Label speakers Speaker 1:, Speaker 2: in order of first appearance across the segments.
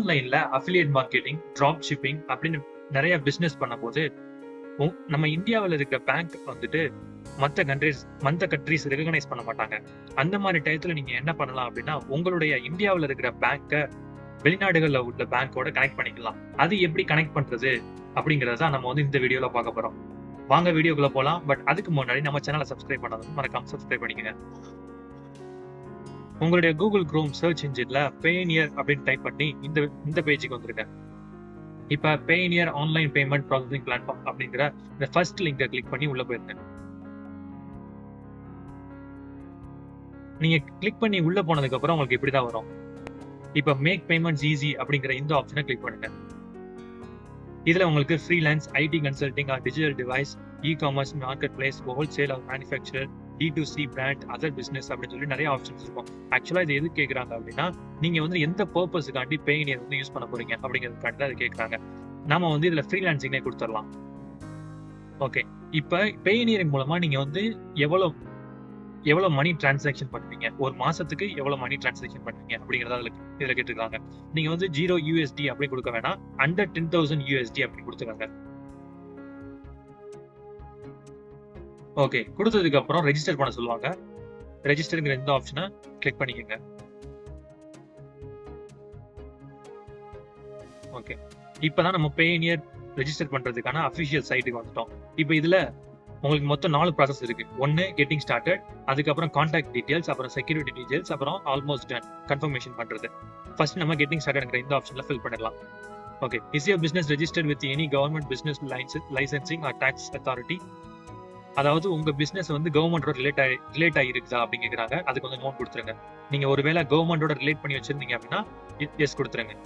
Speaker 1: ஆன்லைன்ல affiliate marketing, drop shipping அப்படின்னு நிறைய பிசினஸ் பண்ணும்போது நம்ம இந்தியாவில் இருக்க பேங்க் வந்துட்டு மற்ற கண்ட்ரிஸ் ரெகனைஸ் பண்ண மாட்டாங்க. அந்த மாதிரி டயத்துல நீங்க என்ன பண்ணலாம் அப்படின்னா, உங்களுடைய இந்தியாவில் இருக்கிற பேங்கை வெளிநாடுகள்ல உள்ள பேங்கோட கனெக்ட் பண்ணிக்கலாம். அது எப்படி கனெக்ட் பண்றது அப்படிங்கறத நம்ம வந்து இந்த வீடியோல பார்க்க போறோம். வாங்க வீடியோக்குள்ள போலாம். பட் அதுக்கு முன்னாடி நம்ம சேனலை சப்ஸ்கிரைப் பண்ணாதவங்க மறக்காம சப்ஸ்கிரைப் பண்ணிக்கங்க. உங்களுடைய கூகுள் குரோம் சர்ச் இன்ஜின்ல பேனியர் அப்படின்னு டைப் பண்ணி இந்த பேஜுக்கு வந்துருங்க. இப்ப பேனியர் ஆன்லைன் பேமெண்ட் ப்ராசஸிங் பிளாட்ஃபார்ம் அப்படிங்கிற இந்த ஃபர்ஸ்ட் லிங்கை கிளிக் பண்ணி உள்ள போயிருங்க. நீங்க கிளிக் பண்ணி உள்ள போனதுக்கு அப்புறம் உங்களுக்கு இப்படிதான் வரும். இப்ப மேக் பேமெண்ட்ஸ் ஈஸி அப்படிங்கிற இந்த ஆப்ஷனை கிளிக் பண்ணுங்க. இதுல உங்களுக்கு freelance, IT consulting, digital device, e-commerce, marketplace, wholesale, manufacture, D2C brand, other business அப்படின்னு சொல்லி நிறைய ஆப்ஷன்ஸ் இருக்கும். ஆக்சுவலா இது எது கேட்கறாங்க அப்படின்னா, நீங்க வந்து எந்த பர்பஸுக்காண்டி பேனியர் வந்து யூஸ் பண்ண போறீங்க அப்படிங்கிறதுக்காண்டி அது கேட்கறாங்க. நாம வந்து இதுல ஃப்ரீலான்சிங்கே கொடுத்துடலாம். ஓகே, இப்ப பேனியர் மூலமா நீங்க வந்து எவ்வளவு மணி டிரான்சாக்ஷன் பண்ணுவீங்க, ஒரு மாசத்துக்கு எவ்வளவு மணி டிரான்சாக்ஷன் பண்ணுவீங்க அப்படிங்கறத இதுல கேட்டிருக்காங்க. நீங்க வந்து 0 USD அப்படி கொடுக்க வேணாம், அண்டர் 10,000 USD அப்படி கொடுத்துருக்காங்க. ஓகே, கொடுத்ததுக்கு அப்புறம் ரெஜிஸ்டர் பண்ண சொல்லுவாங்க. ரெஜிஸ்டர்ங்கிற இந்த ஆப்ஷனை கிளிக் பண்ணிக்கோங்க. ஓகே, இப்பதான் நம்ம பேனியர் ரெஜிஸ்டர் பண்றதுக்கான அபிஷியல் சைட்டுக்கு வந்துட்டோம். இப்போ இதுல உங்களுக்கு மொத்தம் 4 ப்ராசஸ் இருக்கு. ஒன்னு கெட்டிங் ஸ்டார்டட், அதுக்கப்புறம் கான்டாக்ட் டீடைல்ஸ், அப்புறம் செக்யூரிட்டி டீடைல்ஸ், அப்புறம் ஆல்மோஸ்ட் டன் கன்ஃபர்மேஷன் பண்றது. ஃபர்ஸ்ட் நம்ம கெட்டிங் ஸ்டார்டட்ங்கிற இந்த ஆப்ஷன்ல ஃபில் பண்ணிடலாம். Okay, is your business registered with any government business licensing or tax authority? அதாவது உங்க பிசினஸ் வந்து கவர்மெண்டோட ரிலேட் ஆகிருக்குதா அப்படின்னு கேக்குறாங்க. அதுக்கு வந்து நோட் கொடுத்துருங்க. நீங்க ஒருவேளை கவர்மெண்டோட ரிலேட் பண்ணி வச்சிருந்தீங்க அப்படின்னா எஸ் கொடுத்துருங்க.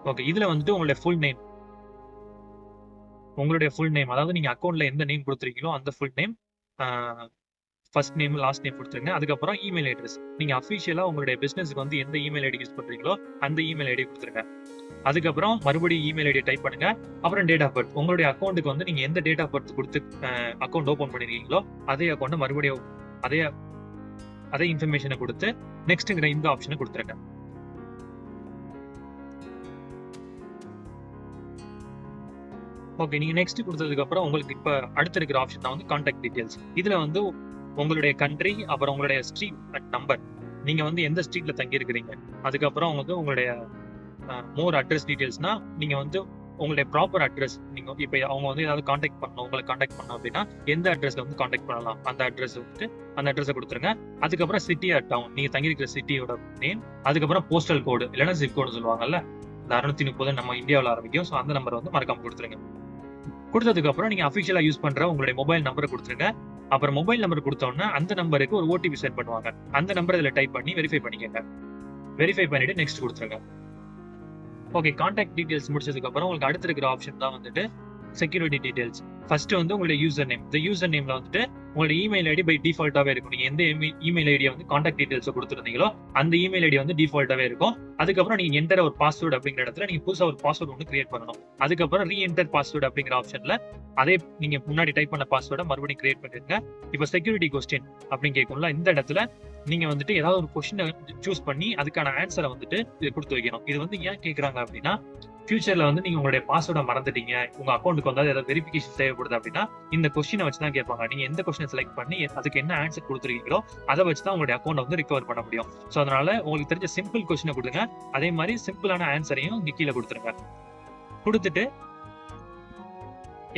Speaker 1: ஓகே, இதுல வந்துட்டு உங்களுடைய ஃபுல் நேம், அதாவது நீங்க அக்கௌண்ட்ல எந்த நேம் கொடுத்துருக்கீங்களோ அந்த full name, first name, last name கொடுத்துருங்க. அதுக்கப்புறம் இமெயில் அட்ரஸ், நீங்க அஃபிஷியலா உங்களுடைய பிசினஸ்க்கு வந்து எந்த இமெயில் ஐடி யூஸ் பண்றீங்களோ அந்த இமெயில் ஐடி கொடுத்துருங்க. அதுக்கப்புறம் மறுபடியும் இமெயில் ஐடி டைப் பண்ணுங்க. அப்புறம் டேட் ஆஃப் பர்த், உங்களுடைய அக்கௌண்ட்டுக்கு வந்து நீங்க எந்த டேட் ஆஃப் பர்த் கொடுத்து அக்கௌண்ட் ஓபன் பண்ணிருக்கீங்களோ அதே அக்கௌண்ட் மறுபடியும் அதே இன்ஃபர்மேஷனை கொடுத்து நெக்ஸ்ட்ங்கிற இந்த ஆப்ஷனை கொடுத்துருங்க. ஓகே, நீங்க நெக்ஸ்ட் கொடுத்ததுக்கு அப்புறம் உங்களுக்கு இப்ப அடுத்த இருக்கிற ஆப்ஷன் தான் வந்து கான்டாக்ட் டீடைல்ஸ். இதுல வந்து உங்களுடைய கண்ட்ரி, அப்புறம் உங்களுடைய ஸ்ட்ரீட் நம்பர், நீங்க வந்து எந்த ஸ்ட்ரீட்ல தங்கி இருக்கிறீங்க, அதுக்கப்புறம் வந்து உங்களுடைய மோர் அட்ரஸ் டீடைல்ஸ்னா நீங்க வந்து உங்களுடைய ப்ராப்பர் அட்ரஸ், நீங்க இப்ப அவங்க வந்து ஏதாவது உங்களை கான்டாக்ட் பண்ணணும் அப்படின்னா எந்த அட்ரஸ்ல வந்து கான்டாக்ட் பண்ணலாம் அந்த அட்ரஸ் வந்துட்டு அந்த அட்ரஸை கொடுத்துருங்க. அதுக்கப்புறம் சிட்டி ஆர் டவுன், நீங்க தங்கி இருக்கிற சிட்டியோட நேம், அதுக்கப்புறம் போஸ்டல் கோடு இல்லைன்னா ஜிப் கோடு சொல்லுவாங்கல்ல, இந்த 630 நம்ம இந்தியாவில் ஆரம்பிக்கும். ஸோ அந்த நம்பர் வந்து மறக்காம கொடுத்துருங்க. கொடுத்ததுக்கு அப்புறம் நீங்க அபிஷியலா யூஸ் பண்ற உங்களுடைய மொபைல் நம்பரை கொடுத்துருங்க. அப்புறம் மொபைல் நம்பர் கொடுத்தோம்னா அந்த நம்பருக்கு ஒரு OTP சென்ட் பண்ணுவாங்க. அந்த நம்பர் இதுல டைப் பண்ணி வெரிஃபை பண்ணிக்கங்க. வெரிஃபை பண்ணிட்டு நெக்ஸ்ட் கொடுத்துருங்க. ஓகே, கான்டாக்ட் டீடைல்ஸ் முடிச்சதுக்கு அப்புறம் உங்களுக்கு அடுத்து இருக்கிற ஆப்ஷன் தான் வந்துட்டு செக்யூரிட்டி டீடைல்ஸ். ஃபர்ஸ்ட் வந்து உங்களுடைய யூசர் நேம். இந்த யூசர் நேம்ல வந்துட்டு உங்களுடைய இமெயில் ஐடி பை டிஃபால்ட்டாவே இருக்கும். நீங்க எந்த இமெயில் ஐடியை வந்து கான்டாக்ட் டீடைல்ஸ் கொடுத்துருந்தீங்களோ அந்த இமெயில் ஐடி வந்து டிஃபால்ட்டாவே இருக்கும். அதுக்கப்புறம் நீங்க என்டர் ஒரு பாஸ்வேர்டு அப்படிங்கிற இடத்துல நீங்க புதுசா ஒரு பாஸ்வேர்டு ஒன்று கிரியேட் பண்ணணும். அதுக்கப்புறம் ரீஎன்டர் பாஸ்வேர்டு அப்படிங்கிற ஆப்ஷன்ல அதே நீங்க முன்னாடி டைப் பண்ண பாஸ்வேர்டை மறுபடியும் கிரியேட் பண்ணிருங்க. இப்போ செக்யூரிட்டி கொஸ்டின் அப்படின்னு கேட்கும்ல, இந்த இடத்துல நீங்க வந்துட்டு ஏதாவது ஒரு கொஸ்டினை சூஸ் பண்ணி அதுக்கான ஆன்சரை வந்துட்டு கொடுத்து வைக்கணும். இது வந்து ஏன் கேட்கறாங்க அப்படின்னா, ஃபியூச்சர்ல வந்து நீங்க உங்களுடைய பாஸ்வேர்டை மறந்துட்டீங்க, உங்க அக்கௌண்ட்டுக்கு வந்து ஏதாவது வெரிஃபிகேஷன் தேவைப்படுது அப்படின்னா இந்த கொஸ்டினை வச்சு தான் கேட்பாங்க. நீங்க எந்த கொஸ்டினை செலக்ட் பண்ணி அதுக்கு என்ன ஆன்சர் கொடுத்துருக்கீங்களோ அதை வச்சு தான் உங்களுடைய அக்கௌண்ட் வந்து ரிகவர் பண்ண முடியும். ஸோ அதனால உங்களுக்கு தெரிஞ்ச சிம்பிள் கொஸ்டினை கொடுங்க, அதே மாதிரி சிம்பிளான ஆன்சரையும் இங்க கீழே கொடுத்துருங்க. கொடுத்துட்டு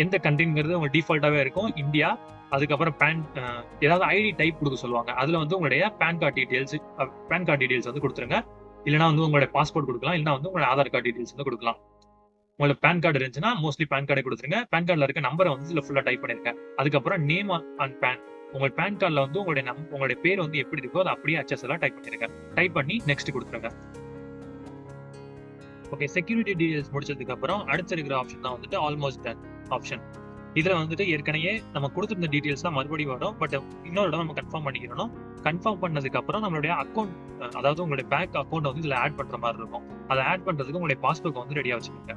Speaker 1: எந்த கண்ட்ரிங்கிறது உங்களுக்கு டிஃபால்ட்டாவே இருக்கும், இந்தியா. அதுக்கப்புறம் ஏதாவது ஐடி டைப் கொடுக்க சொல்லுவாங்க. அதுல வந்து உங்களுடைய பேன் கார்டு டீடைல்ஸ் வந்து கொடுத்துருங்க. இல்லைனா வந்து உங்களுடைய பாஸ்போர்ட் கொடுக்கலாம், இல்லைனா வந்து உங்களோட ஆதார் கார்டு டீடைல்ஸ் வந்து கொடுக்கலாம். உங்களுக்கு பேன் கார்டு இருந்துச்சுன்னா மோஸ்ட்லி பேன் கார்டை கொடுத்துருங்க. பேன் கார்டில் இருக்க நம்பரை வந்து இதுல ஃபுல்லா டைப் பண்ணிருக்கேன். அதுக்கப்புறம் நேம் அண்ட் பேன், உங்க பேன் கார்டில் வந்து உங்களுடைய பேர் வந்து எப்படி இருக்கோ அதை அப்படியே HSL டைப் பண்ணிருங்க. டைப் பண்ணி நெக்ஸ்ட் கொடுத்துருங்க. ஓகே, செக்யூரிட்டி டீடைல்ஸ் முடிச்சதுக்கு அப்புறம் அடுத்த இருக்கிற ஆப்ஷன் தான் வந்துட்டு ஆல்மோஸ்ட் டன் ஆப்ஷன். இதுல வந்துட்டு ஏற்கனவே நம்ம கொடுத்துருந்த டீடைல்ஸ் தான் மறுபடியும் வரும். பட் இன்னொரு இடம் நம்ம கன்ஃபார்ம் பண்ணிக்கிறோம். கன்ஃபார்ம் பண்ணதுக்கு அப்புறம் நம்மளுடைய அக்கௌண்ட், அதாவது உங்களுடைய பேங்க் அக்கௌண்ட் வந்து இதுல ஆட் பண்ற மாதிரி இருக்கும். அதை ஆட் பண்றதுக்கு உங்களுடைய பாஸ்புக் வந்து ரெடியா வச்சுக்கோங்க.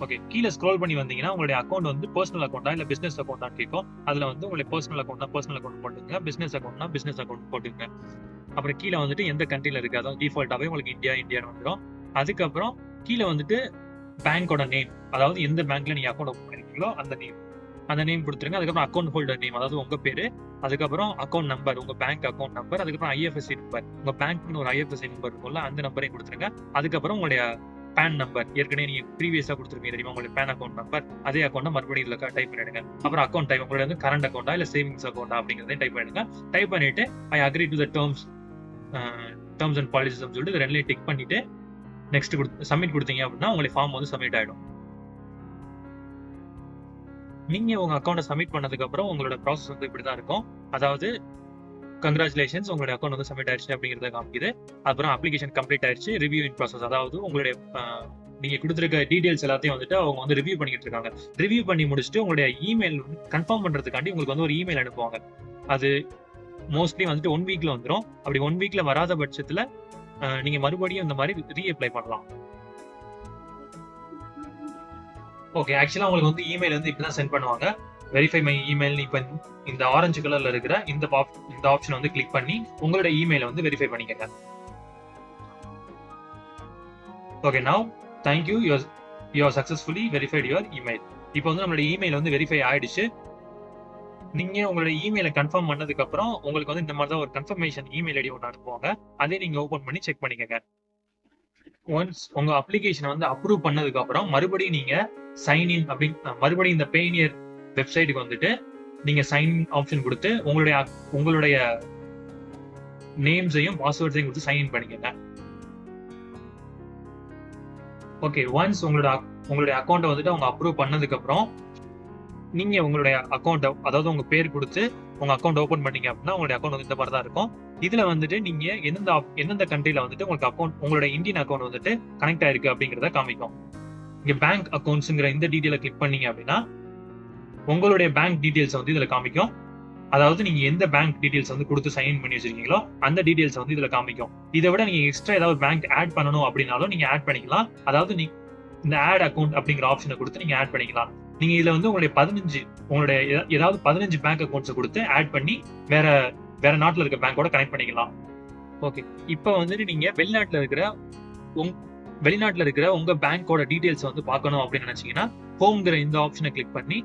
Speaker 1: ஓகே, கீழே ஸ்க்ரோல் பண்ணி வந்தீங்கன்னா உங்களுடைய அக்கௌண்ட் வந்து பர்சனல் அக்கௌண்டா இல்ல பிசினஸ் அக்கௌண்டா கேட்கும். அதுல வந்து உங்களுடைய பர்சனல் அக்கௌண்ட் போட்டுங்க, பிசினஸ் அக்கௌண்ட் போட்டுங்க. அப்புறம் கீழே வந்துட்டு எந்த கண்ட்ரில இருக்கு, அதாவது டிஃபால்ட்டாவே உங்களுக்கு இந்தியான்னு வந்துடும். அதுக்கப்புறம் கீழே வந்துட்டு பேங்கோட நேம், அதாவது எந்த பேங்க்ல நீங்க அக்கௌண்ட் ஓப்பன் பண்ணிருக்கீங்களோ அந்த நேம் கொடுத்துருங்க. அதுக்கப்புறம் அக்கௌண்ட் ஹோல்டர் நேம், அதாவது உங்க பேரு, அதுக்கப்புறம் அக்கௌண்ட் நம்பர், உங்க பேங்க் அக்கௌண்ட் நம்பர், அதுக்கப்புறம் ஐஎஃப்எஸ்சி நம்பர், உங்க பேங்க்னு ஒரு ஐஎஃப்எஸ்சி நம்பர் இருக்கும்ல, அந்த நம்பரையும் கொடுத்துருங்க. அதுக்கப்புறம் உங்களுடைய பேன் நம்பர், ஏற்கனவே நீங்க ப்ரீவியஸா கொடுத்துருக்கீங்க தெரியுமா, உங்களுடைய பேன் அக்கௌண்ட் நம்பர், அதே அக்கௌண்ட் மறுபடியும் இதுல டைப் பண்ணிடுங்க. அப்புறம் அக்கௌண்ட் டைப், உங்களுடைய வந்து கரண்ட் அக்கௌண்டா இல்ல சேவிங்ஸ் அக்கௌண்டா அப்படிங்கறதையும் டைப் பண்ணிடுங்க. டைப் பண்ணிட்டு I agree to the terms and policies சொல்லிட்டு இது ரெண்டுலையும் டிக் பண்ணிட்டு நெக்ஸ்ட் சப்மிட் கொடுத்தீங்க அப்படின்னா உங்களுடைய ஃபார்ம் வந்து சப்மிட் ஆயிடும். நீங்க உங்க அக்கௌண்ட்டை சப்மிட் பண்ணதுக்கு அப்புறம் உங்களோட ப்ராசஸ் வந்து இப்படிதான் இருக்கும். அதாவது கங்க்ராச்சுலேஷன்ஸ், உங்களுடைய அக்கௌண்ட் வந்து சப்மிட் ஆயிடுச்சு அப்படிங்கறத காமிக்குது. அப்புறம் அப்ளிகேஷன் கம்ப்ளீட் ஆயிடுச்சு, ரிவ்யூ இன் ப்ராசஸ், அதாவது உங்களுடைய நீங்க கொடுத்துருக்க டீடைல்ஸ் எல்லாத்தையும் வந்துட்டு அவங்க வந்து ரிவ்யூ பண்ணிட்டு இருக்காங்க. ரிவ்யூ பண்ணி முடிச்சுட்டு உங்களுடைய இமெயில் கன்ஃபார்ம் பண்றதுக்காண்டி உங்களுக்கு வந்து ஒரு இமெயில் அனுப்புவாங்க. அது மோஸ்ட்லி வந்துட்டு 1 வீக்ல வந்துடும். அப்படி 1 வீக்ல வராத பட்சத்துல நீங்க மறுபடியும் இந்த மாதிரி ரீஅப்ளை பண்ணலாம். ஓகே, ஆக்சுவலா உங்களுக்கு வந்து இமெயில் வந்து இப்படிதான் சென்ட் பண்ணுவாங்க. Verify my email. இப்ப இந்த ஆரஞ்சு கலர்ல இருக்கிற இந்த ஆப்ஷன் வந்து கிளிக் பண்ணி உங்களோட இமெயிலை வந்து வெரிஃபை பண்ணிக்கங்க. Okay, now thank you, you are successfully verified your email. இப்போ வந்து நம்மளோட இமெயில் வந்து வெரிஃபை ஆயிடுச்சு. நீங்க உங்களோட இமெயிலை கன்ஃபார்ம் பண்ணதுக்கு அப்புறம் உங்களுக்கு வந்து இந்த மாதிரி தான் ஒரு கன்ஃபர்மேஷன் இமெயில் ஐடி ஒன்று அனுப்புவாங்க. அதே நீங்க ஓபன் பண்ணி செக் பண்ணிக்கங்க. ஒன்ஸ் உங்க அப்ளிகேஷன் வந்து அப்ரூவ் பண்ணதுக்கு அப்புறம் மறுபடியும் நீங்க சைன் இன் அப்படின்னு மறுபடியும் இந்த பெயினியர் வெப்சைட்டுக்கு வந்துட்டு நீங்க சைன் ஆப்ஷன் கொடுத்து உங்களுடைய நேம்ஸையும் பாஸ்வேர்ட்ஸையும் கொடுத்து சைன் இன் பண்ணிக்கங்க. ஓகே, ஒன்ஸ் உங்களுடைய அக்கௌண்ட்டை வந்துட்டு அவங்க அப்ரூவ் பண்ணதுக்கு அப்புறம் நீங்க உங்களுடைய அக்கௌண்ட், அதாவது உங்க பேர் கொடுத்து உங்க அக்கௌண்ட் ஓபன் பண்ணீங்க அப்படின்னா உங்களுடைய அக்கௌண்ட் வந்து இந்த மாதிரி தான் இருக்கும். இதுல வந்துட்டு நீங்க எந்தெந்த கண்ட்ரில வந்துட்டு உங்களுக்கு அக்கௌண்ட், உங்களுடைய இந்தியன் அக்கௌண்ட் வந்துட்டு கனெக்ட் ஆயிருக்கு அப்படிங்கறத காமிக்கும். இங்க பேங்க் அக்கௌண்ட்ஸ்ங்கிற இந்த டீடைலை கிளிக் பண்ணீங்க அப்படின்னா உங்களுடைய பேங்க் டீடைல்ஸ் வந்து இதுல காமிக்கும். அதாவது நீங்க எந்த பேங்க் டீடைல்ஸ் வந்து கொடுத்து சைன் பண்ணி வச்சிருக்கீங்களோ அந்த டீடைல்ஸ் வந்து இதுல காமிக்கும். இதை விட நீங்க எக்ஸ்ட்ரா ஏதாவது பேங்க் ஆட் பண்ணணும் அப்படின்னாலும் நீங்க ஆட் பண்ணிக்கலாம். அதாவது நீங்க இந்த ஆட் அக்கௌண்ட் அப்படிங்கிற ஆப்ஷனை கொடுத்து நீங்க ஆட் பண்ணிக்கலாம். நீங்க இதுல வந்து உங்களுடைய ஏதாவது 15 பேங்க் அக்கௌண்ட்ஸ் கொடுத்து ஆட் பண்ணி வேற நாட்டுல இருக்க பேங்கோட கனெக்ட் பண்ணிக்கலாம். ஓகே, இப்போ வந்துட்டு நீங்க வெளிநாட்டுல இருக்கிற உங்க பேங்கோட டீடைல்ஸ் வந்து பார்க்கணும் அப்படின்னு நினைச்சீங்கன்னா ஹோம்ங்கிற இந்த ஆப்ஷனை கிளிக் பண்ணி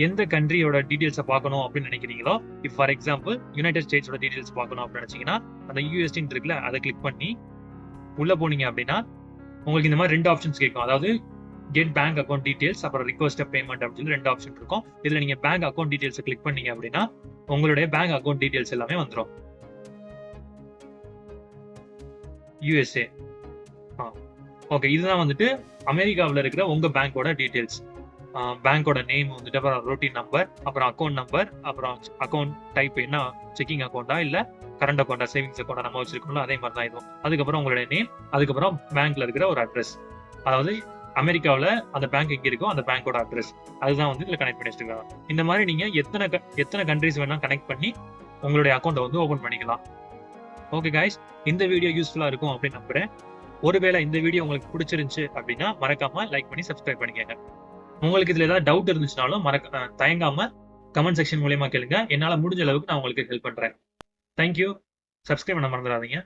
Speaker 1: எந்த கண்ட்ரியோட டீடைல்ஸை பார்க்கணும் அப்படின்னு நினைக்கிறீங்களோ, இப் ஃபார் எக்ஸாம்பிள் யுனைடெட் ஸ்டேட்ஸோட டீடைல்ஸ் பார்க்கணும் அப்படின்னு நினைச்சீங்கன்னா அந்த யூஎஸ்டின்னு இருக்குல்ல, அதை கிளிக் பண்ணி உள்ள போனீங்க அப்படின்னா உங்களுக்கு இந்த மாதிரி 2 ஆப்ஷன்ஸ் கேட்கும். அதாவது கெட் பேங்க் அக்கௌண்ட் டீடைல்ஸ், அப்புறம் ரிக்வெஸ்ட் பேமெண்ட் அப்படின்னு 2 ஆப்ஷன் இருக்கும். இதுல நீங்க பேங்க் அக்கௌண்ட் டீடைல்ஸ் கிளிக் பண்ணீங்க அப்படின்னா உங்களுடைய பேங்க் அக்கௌண்ட் டீடைல்ஸ் எல்லாமே வந்துடும். யூஎஸ்ஏ. ஓகே, இதுதான் வந்துட்டு அமெரிக்காவில் இருக்கிற உங்க பேங்கோட டீடைல்ஸ். பேங்கோட நேம் வந்துட்டு, அப்புறம் ரொட்டீன் நம்பர், அப்புறம் அக்கௌண்ட் நம்பர், அப்புறம் அக்கௌண்ட் டைப் என்ன, செக்கிங் அக்கௌண்டா இல்ல கரண்ட் அக்கௌண்டா, சேவிங்ஸ் அக்கௌண்டா நம்ம வச்சிருக்கோம்ல அதே மாதிரி தான் இதுவும். அதுக்கப்புறம் உங்களுடைய நேம், அதுக்கப்புறம் பேங்க்ல இருக்கிற ஒரு அட்ரஸ், அதாவது அமெரிக்காவில் அந்த பேங்க் எங்க இருக்கோ அந்த பேங்கோட அட்ரஸ், அதுதான் வந்து இதுல கனெக்ட் பண்ணி வச்சிருக்காங்க. இந்த மாதிரி நீங்க எத்தனை கண்ட்ரிஸ் வேணா கனெக்ட் பண்ணி உங்களுடைய அக்கௌண்ட்டை வந்து ஓபன் பண்ணிக்கலாம். ஓகே கைஸ், இந்த வீடியோ யூஸ்ஃபுல்லா இருக்கும் அப்படின்னு நம்புறேன். ஒருவேளை இந்த வீடியோ உங்களுக்கு பிடிச்சிருந்துச்சு அப்படின்னா மறக்காம லைக் பண்ணி சப்ஸ்கிரைப் பண்ணிக்கங்க. உங்களுக்கு இதுல ஏதாவது டவுட் இருந்துச்சுனாலும் தயங்காம கமெண்ட் செக்ஷன் மூலமா கேளுங்க. என்னால முடிஞ்ச அளவுக்கு நான் உங்களுக்கு ஹெல்ப் பண்றேன். தேங்க்யூ. சப்ஸ்கிரைப் பண்ண மறந்துடாதீங்க.